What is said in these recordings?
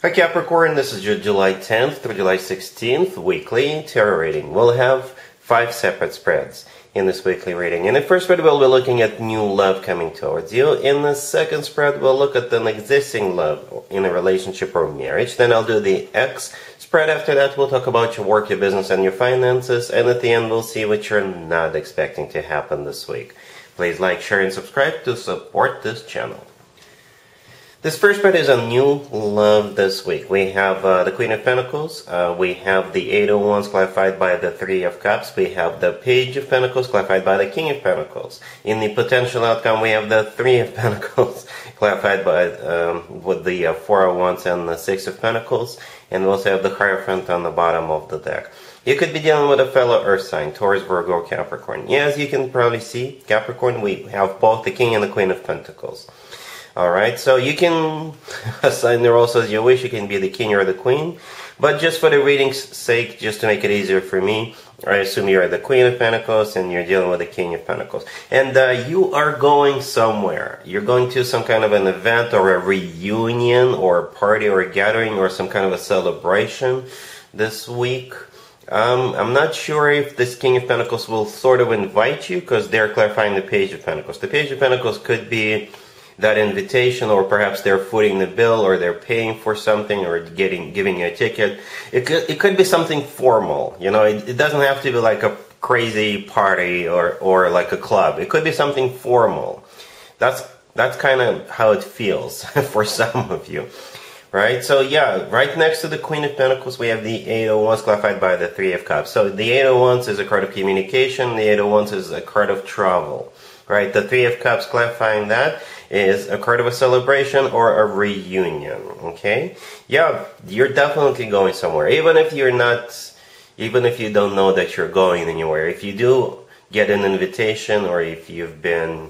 Hi Capricorn, this is your July 10th through July 16th weekly tarot reading. We'll have 5 separate spreads in this weekly reading. In the first spread, we'll be looking at new love coming towards you. In the second spread, we'll look at an existing love in a relationship or marriage. Then I'll do the X spread. After that, we'll talk about your work, your business, and your finances. And at the end, we'll see what you're not expecting to happen this week. Please like, share, and subscribe to support this channel. This first spread is a new love this week. We have the Queen of Pentacles, we have the Eight of Wands clarified by the Three of Cups, we have the Page of Pentacles clarified by the King of Pentacles. In the potential outcome, we have the Three of Pentacles clarified by with the Four of Wands and the Six of Pentacles, and we also have the Hierophant on the bottom of the deck. You could be dealing with a fellow Earth sign, Taurus, Virgo, or Capricorn. Yeah, as you can probably see, Capricorn, we have both the King and the Queen of Pentacles. Alright, so you can assign the roles as you wish. You can be the king or the queen. But just for the reading's sake, just to make it easier for me, I assume you're the Queen of Pentacles and you're dealing with the King of Pentacles. And you are going somewhere. You're going to some kind of an event or a reunion or a party or a gathering or some kind of a celebration this week. I'm not sure if this King of Pentacles will sort of invite you because they're clarifying the Page of Pentacles. The Page of Pentacles could be that invitation, or perhaps they're footing the bill, or they're paying for something, or giving you a ticket. It could be something formal. You know, it doesn't have to be like a crazy party or like a club. It could be something formal. That's kind of how it feels for some of you, right? So yeah, right next to the Queen of Pentacles, we have the Eight of Wands clarified by the Three of Cups. So the Eight of Wands is a card of communication. The Eight of Wands is a card of travel, right? The Three of Cups clarifying that is a card of a celebration or a reunion, okay? Yeah, you're definitely going somewhere. Even if you don't know that you're going anywhere, if you do get an invitation, or if you've been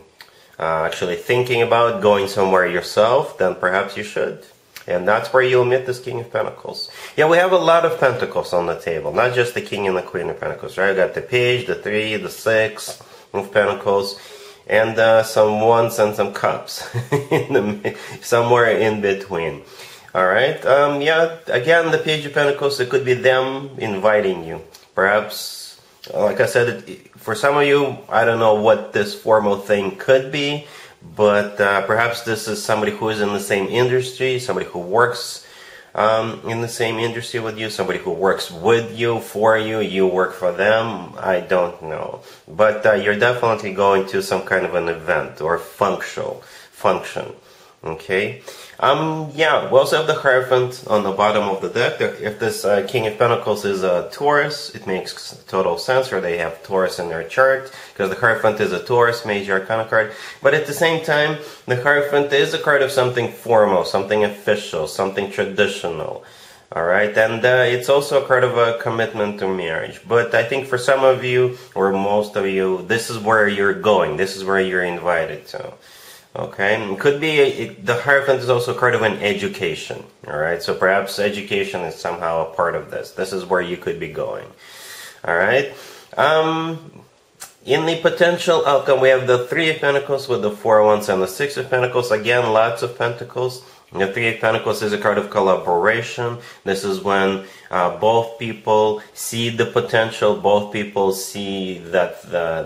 actually thinking about going somewhere yourself, then perhaps you should. And that's where you'll meet this King of Pentacles. Yeah, we have a lot of Pentacles on the table, not just the King and the Queen of Pentacles, right? I got the Page, the Three, the Six of Pentacles, and some Wands and some Cups somewhere in between. Alright, yeah, again, the Page of Pentacles, it could be them inviting you. Perhaps, like I said, for some of you, I don't know what this formal thing could be, but perhaps this is somebody who is in the same industry, somebody who works in the same industry with you, somebody who works with you, for you, you work for them, I don't know. But you're definitely going to some kind of an event or function, okay? Yeah, we also have the Hierophant on the bottom of the deck. If this King of Pentacles is a Taurus, it makes total sense, or they have Taurus in their chart, because the Hierophant is a Taurus major arcana card. But at the same time, the Hierophant is a card of something formal, something official, something traditional. Alright, and it's also a card of a commitment to marriage. But I think for some of you, or most of you, this is where you're going, this is where you're invited to. Okay, it could be, the Hierophant is also a card of an education, alright, so perhaps education is somehow a part of this. This is where you could be going, alright. In the potential outcome, we have the Three of Pentacles with the Four of Wands and the Six of Pentacles. Again, lots of Pentacles. The Three of Pentacles is a card of collaboration. This is when both people see the potential, both people see that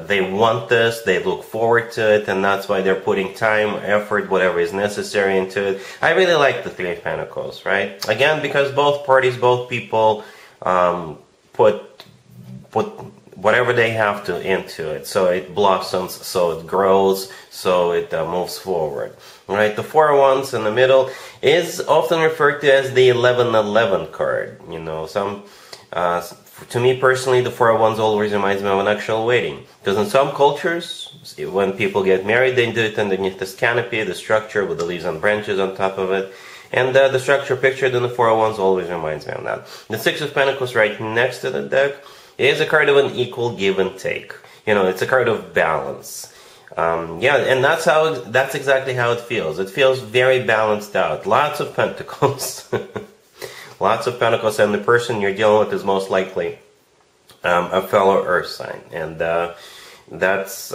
they want this, they look forward to it, and that's why they're putting time, effort, whatever is necessary into it. I really like the Three of Pentacles, right? Again, because both parties, both people put whatever they have to into it, so it blossoms, so it grows, so it moves forward. Right, the Four of Wands in the middle is often referred to as the 1111 card. You know, to me personally, the Four of Wands always reminds me of an actual wedding. Because in some cultures, when people get married, they do it underneath this canopy, the structure with the leaves and branches on top of it. And the structure pictured in the Four of Wands always reminds me of that. The Six of Pentacles right next to the deck is a card of an equal give and take. You know, it's a card of balance. Yeah, and that's exactly how it feels. It feels very balanced out. Lots of Pentacles. Lots of Pentacles, and the person you're dealing with is most likely a fellow Earth sign. And that's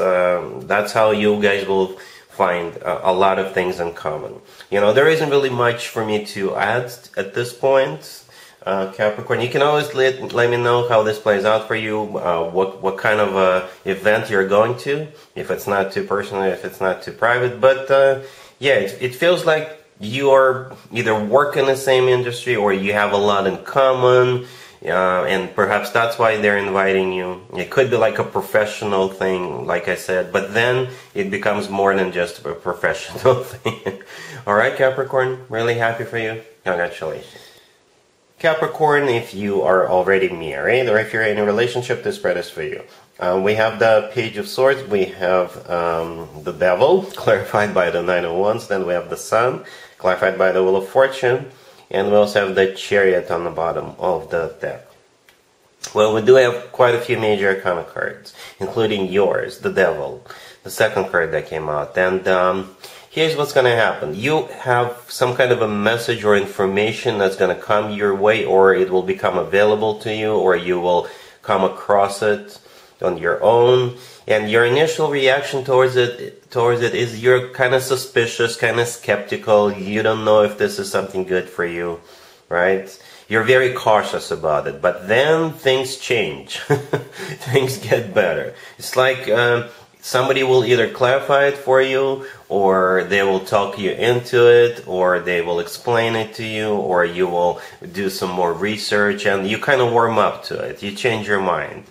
how you guys will find a lot of things in common. You know, there isn't really much for me to add at this point. Capricorn, you can always let me know how this plays out for you, what kind of event you're going to, if it's not too personal, if it's not too private. But yeah, it feels like you are either work in the same industry or you have a lot in common, and perhaps that's why they're inviting you. It could be like a professional thing, like I said, but then it becomes more than just a professional thing. All right, Capricorn, really happy for you. Congratulations. Capricorn, if you are already married or if you're in a relationship, this spread is for you. We have the Page of Swords, we have the Devil, clarified by the Nine of Wands, then we have the Sun, clarified by the Wheel of Fortune, and we also have the Chariot on the bottom of the deck. Well, we do have quite a few major arcana cards, including yours, the Devil, the second card that came out, and here's what's going to happen. You have some kind of a message or information that's going to come your way, or it will become available to you, or you will come across it on your own. And your initial reaction towards it is you're kind of suspicious, kind of skeptical. You don't know if this is something good for you, right? You're very cautious about it. But then things change. Things get better. It's like somebody will either clarify it for you, or they will talk you into it, or they will explain it to you, or you will do some more research and you kind of warm up to it. You change your mind,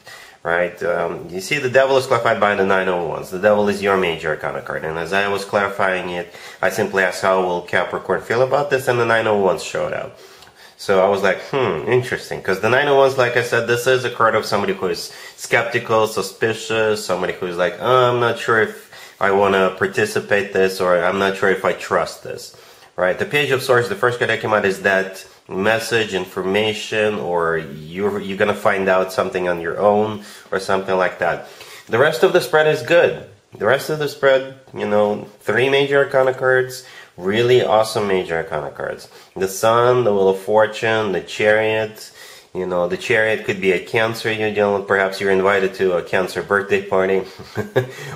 right? You see, the Devil is clarified by the Nine of Wands. The Devil is your major arcana card, and as I was clarifying it, I simply asked how will Capricorn feel about this, and the Nine of Wands showed up. So I was like, interesting, because the Nine of Wands, like I said, this is a card of somebody who is skeptical, suspicious, somebody who is like, oh, I'm not sure if I want to participate this, or I'm not sure if I trust this, right? The Page of Swords, the first card that came out, is that message, information, or you're going to find out something on your own, or something like that. The rest of the spread is good. The rest of the spread, you know, 3 major arcana cards, really awesome major arcana cards. The Sun, the Wheel of Fortune, the Chariot. You know, the Chariot could be a Cancer you're dealing with. Perhaps you're invited to a Cancer birthday party.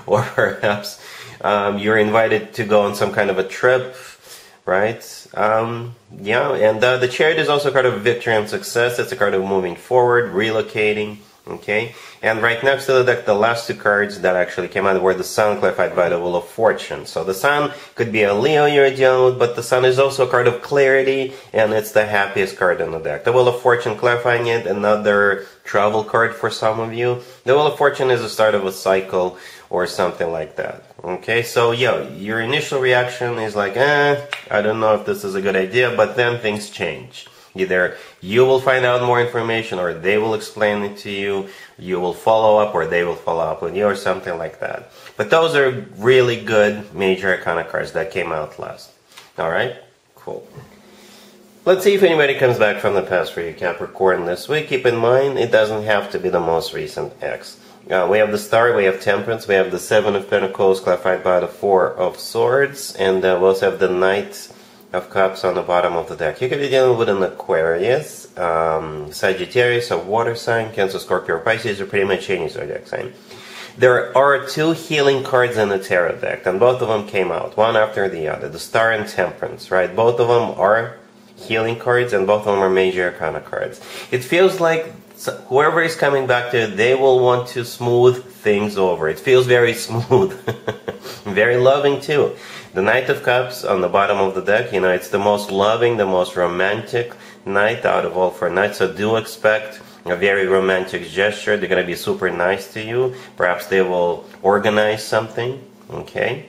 Or perhaps you're invited to go on some kind of a trip, right? Yeah, and the Chariot is also a card of victory and success. It's a card of moving forward, relocating. Okay, and right next to the deck, the last 2 cards that actually came out were the Sun, clarified by the Wheel of Fortune. So the Sun could be a Leo you're dealing with, but the Sun is also a card of clarity, and it's the happiest card in the deck. The Wheel of Fortune, clarifying it, another travel card for some of you. The Wheel of Fortune is the start of a cycle or something like that. Okay, so yeah, your initial reaction is like, I don't know if this is a good idea, but then things change. Either you will find out more information, or they will explain it to you, you will follow up, or they will follow up with you, or something like that. But those are really good major arcana cards that came out last. Alright? Cool. Let's see if anybody comes back from the past for you, Capricorn, this week. Keep in mind, it doesn't have to be the most recent ex. We have the Star, we have Temperance, we have the Seven of Pentacles, clarified by the Four of Swords, and we also have the Knight of Cups on the bottom of the deck. You could be dealing with an Aquarius, Sagittarius, a water sign, Cancer, Scorpio, or Pisces, or pretty much any zodiac sign. There are 2 healing cards in the tarot deck, and both of them came out, one after the other. The Star and Temperance, right? Both of them are healing cards, and both of them are major arcana cards. It feels like whoever is coming back to it, they will want to smooth things over. It feels very smooth. Very loving too. The Knight of Cups on the bottom of the deck, you know, it's the most loving, the most romantic Knight out of all 4 Knights, so do expect a very romantic gesture. They're going to be super nice to you. Perhaps they will organize something, okay?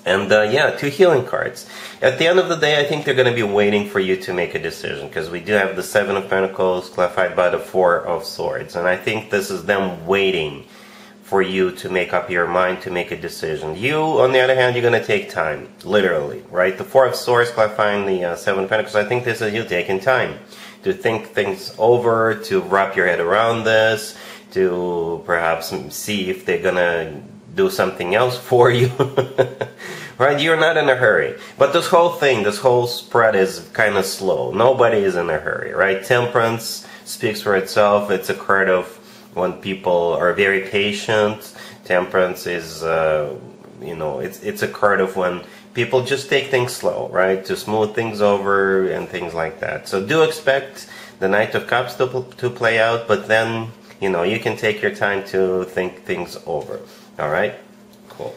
And yeah, 2 healing cards. At the end of the day, I think they're going to be waiting for you to make a decision, because we do have the Seven of Pentacles clarified by the Four of Swords, and I think this is them waiting for you to make up your mind, to make a decision. You, on the other hand, you're going to take time, literally, right? The Four of Swords clarifying the Seven of Pentacles, I think this is you taking time to think things over, to wrap your head around this, to perhaps see if they're going to do something else for you. Right? You're not in a hurry. But this whole thing, this whole spread is kind of slow. Nobody is in a hurry, right? Temperance speaks for itself. It's a card of when people are very patient. Temperance is, you know, it's a card of when people just take things slow, right? To smooth things over and things like that. So do expect the Knight of Cups to play out, but then, you know, you can take your time to think things over. All right? Cool.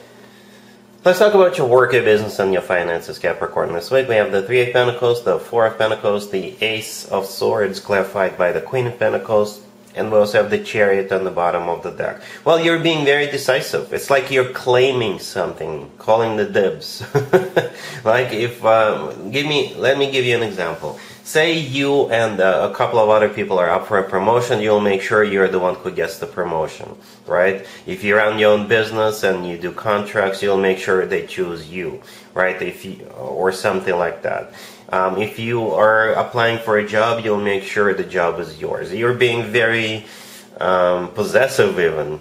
Let's talk about your work, your business, and your finances, Capricorn. This week we have the Three of Pentacles, the Four of Pentacles, the Ace of Swords, clarified by the Queen of Pentacles, and we also have the Chariot on the bottom of the deck. Well, you're being very decisive. It's like you're claiming something, calling the dibs. Like if, let me give you an example. Say you and a couple of other people are up for a promotion, you'll make sure you're the one who gets the promotion, right? If you run your own business and you do contracts, you'll make sure they choose you, right? Or something like that. If you are applying for a job, you'll make sure the job is yours. You're being very possessive even,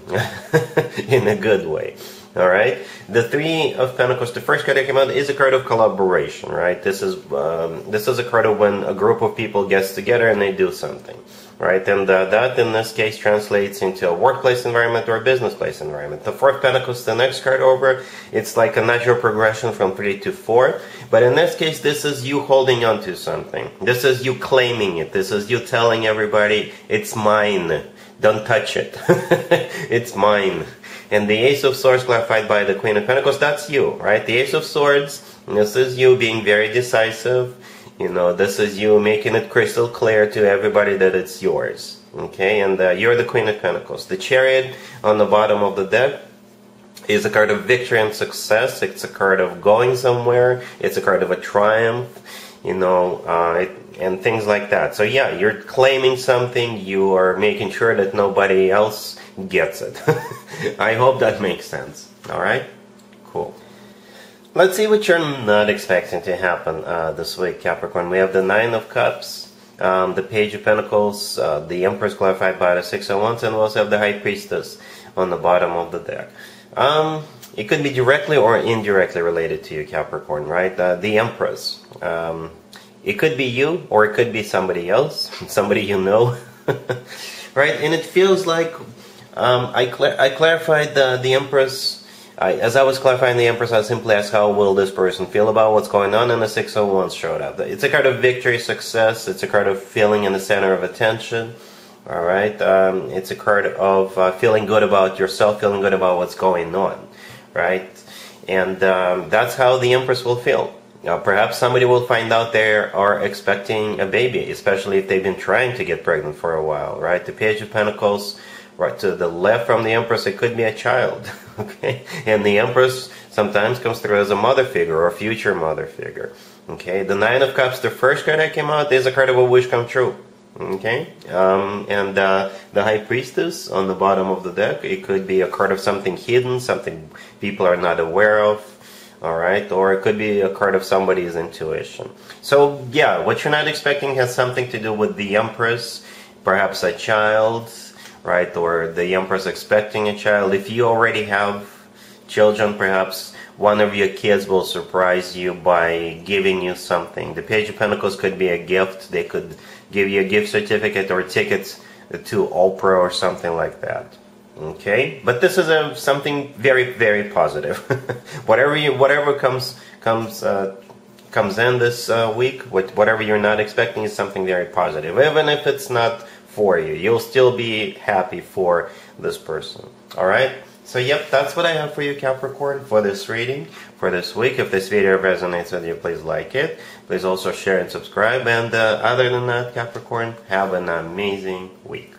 in a good way. All right. The Three of Pentacles, the first card that came out, is a card of collaboration, right? This is a card of when a group of people gets together and they do something, right? And that in this case translates into a workplace environment or a business place environment. The Four of Pentacles, the next card over, it's like a natural progression from 3 to 4. But in this case, this is you holding on to something. This is you claiming it. This is you telling everybody, it's mine. Don't touch it. It's mine. And the Ace of Swords, clarified by the Queen of Pentacles, that's you, right? The Ace of Swords, this is you being very decisive. You know, this is you making it crystal clear to everybody that it's yours. Okay, and you're the Queen of Pentacles. The Chariot on the bottom of the deck is a card of victory and success. It's a card of going somewhere. It's a card of a triumph, you know, and things like that. So yeah, you're claiming something. You are making sure that nobody else gets it. I hope that makes sense. All right? Cool. Let's see what you're not expecting to happen this week, Capricorn. We have the Nine of Cups, the Page of Pentacles, the Empress, clarified by the Six of Wands, and we also have the High Priestess on the bottom of the deck. It could be directly or indirectly related to you, Capricorn, right? The Empress. It could be you, or it could be somebody else, somebody you know, right? And it feels like I clarified the Empress. As I was clarifying the Empress, I simply asked how will this person feel about what's going on, and the Six of Wands showed up. It's a card of victory, success. It's a card of feeling in the center of attention. All right, it's a card of feeling good about yourself, feeling good about what's going on, right? And that's how the Empress will feel. Perhaps somebody will find out they are expecting a baby, especially if they've been trying to get pregnant for a while, right? The Page of Pentacles, right to the left from the Empress, it could be a child, okay? And the Empress sometimes comes through as a mother figure or a future mother figure, okay? The Nine of Cups, the first card that came out, is a card of a wish come true, okay? And the High Priestess on the bottom of the deck, it could be a card of something hidden, something people are not aware of, all right? Or it could be a card of somebody's intuition. So, yeah, what you're not expecting has something to do with the Empress, perhaps a child, right? Or the Empress expecting a child. If you already have children, perhaps one of your kids will surprise you by giving you something. The Page of Pentacles could be a gift. They could give you a gift certificate or tickets to Oprah or something like that. Okay, but this is something very, very positive. whatever comes in this week, whatever you're not expecting is something very positive. Even if it's not for you, you'll still be happy for this person. All right. So yep, that's what I have for you, Capricorn, for this reading for this week. If this video resonates with you, please like it. Please also share and subscribe. And other than that, Capricorn, have an amazing week.